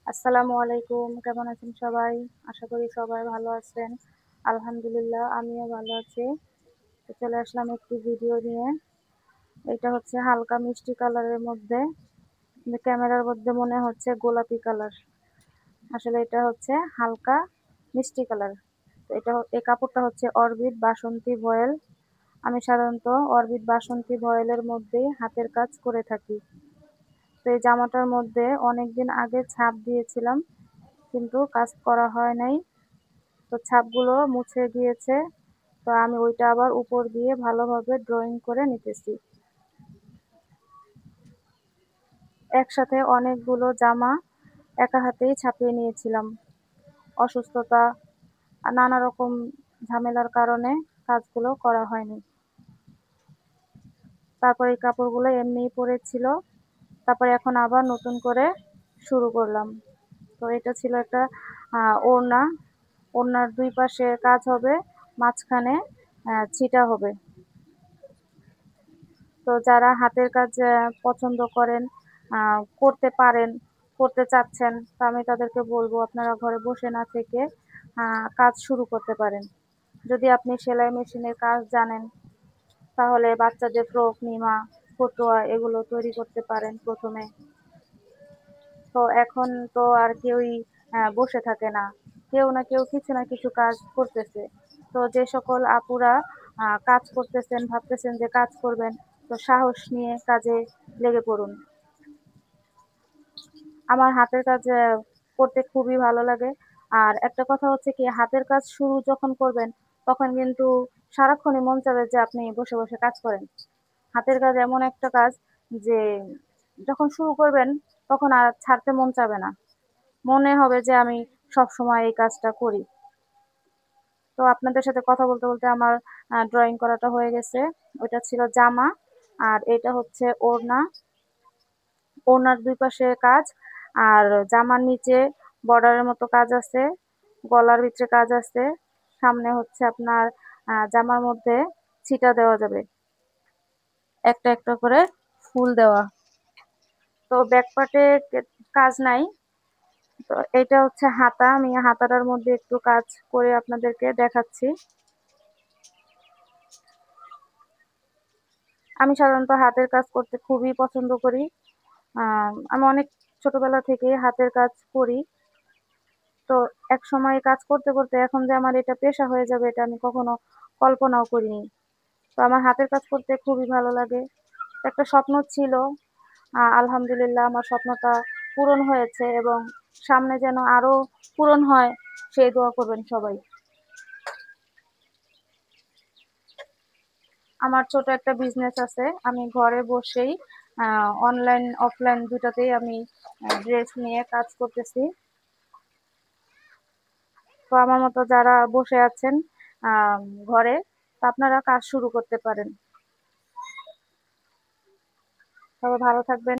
আসসালামু আলাইকুম। কেমন আছেন সবাই? আশা করি সবাই ভালো আছেন। আলহামদুলিল্লাহ আমিও ভালো আছি। তো চলে আসলাম একটি ভিডিও নিয়ে। এটা হচ্ছে হালকা মিষ্টি কালারের মধ্যে। কিন্তু ক্যামেরার মধ্যে মনে হচ্ছে গোলাপি কালার। আসলে এটা হচ্ছে হালকা মিষ্টি কালার। তো এই কাপড়টা হচ্ছে অরবিট বাসন্তী ভয়েল। আমি সাধারণত অরবিট বাসন্তী ভয়েলের মধ্যেই হাতের কাজ করে থাকি। তো এই জামাটার মধ্যে অনেকদিন আগে ছাপ দিয়েছিলাম, কিন্তু কাজ করা হয় নাই। তো ছাপগুলো মুছে গিয়েছে। তো আমি ওইটা আবার উপর দিয়ে ভালোভাবে ড্রয়িং করে নিতেছি। একসাথে অনেকগুলো জামা একা হাতেই ছাপিয়ে নিয়েছিলাম। অসুস্থতা আর নানা রকম ঝামেলার কারণে কাজগুলো করা হয়নি। তারপর এই কাপড়গুলো এমনিই পড়েছিল। তারপরে এখন আবার নতুন করে শুরু করলাম। তো এটা ছিল একটা ওড়না। ওড়নার দুই পাশে কাজ হবে, মাঝখানে ছিটা হবে। তো যারা হাতের কাজ পছন্দ করেন, করতে পারেন, করতে চাচ্ছেন, তো আমি তাদেরকে বলবো আপনারা ঘরে বসে না থেকে কাজ শুরু করতে পারেন। যদি আপনি সেলাই মেশিনের কাজ জানেন, তাহলে বাচ্চাদের ফ্রক, নিমা, ফতুয়া এগুলো তৈরি করতে পারেন প্রথমে। তো এখন তো আর কেউই বসে থাকে না। কেউ না কেউ কিছু না কিছু কাজ করতেছে। তো যে সকল আপুরা কাজ করতেছেন, ভাবতেছেন যে কাজ করবেন, তো সাহস নিয়ে কাজে লেগে পড়ুন। আমার হাতের কাজ করতে খুবই ভালো লাগে। আর একটা কথা হচ্ছে কি, হাতের কাজ শুরু যখন করবেন, তখন কিন্তু সারাক্ষণই মন চাবে যে আপনি বসে বসে কাজ করেন। হাতের কাজ এমন একটা কাজ যে যখন শুরু করবেন, তখন আর ছাড়তে মন চাবে না। মনে হবে যে আমি সব সময় এই কাজটা করি। তো আপনাদের সাথে কথা বলতে বলতে আমার ড্রয়িং করাটা হয়ে গেছে। ওইটা ছিল জামা, আর এটা হচ্ছে ওড়না। ওড়নার দুই পাশে কাজ, আর জামার নিচে বর্ডারের মতো কাজ আছে, গলার ভিতরে কাজ আছে। সামনে হচ্ছে আপনার জামার মধ্যে ছিটা দেওয়া যাবে, একটা একটা করে ফুল দেওয়া। তো ব্যাক পার্টে কাজ নাই। তো এটা হচ্ছে হাতা। আমি হাতাটার মধ্যে একটু কাজ করে আপনাদেরকে দেখাচ্ছি। আমি সাধারণত হাতের কাজ করতে খুবই পছন্দ করি। আমি অনেক ছোটবেলা থেকেই হাতের কাজ করি। তো একসময় কাজ করতে করতে এখন যে আমার এটা পেশা হয়ে যাবে, এটা আমি কখনো কল্পনাও করিনি। তো আমার হাতের কাজ করতে খুবই ভালো লাগে। একটা স্বপ্ন ছিল, আলহামদুলিল্লাহ আমার স্বপ্নটা পূরণ হয়েছে, এবং সামনে যেন আরো পূরণ হয়, সেই দোয়া করবেন সবাই। আমার ছোট একটা বিজনেস আছে। আমি ঘরে বসেই অনলাইন অফলাইন দুটাতেই আমি ড্রেস নিয়ে কাজ করতেছি। তো আমার মতো যারা বসে আছেন আহ ঘরে, তো আপনারা কাজ শুরু করতে পারেন। সবাই ভালো থাকবেন।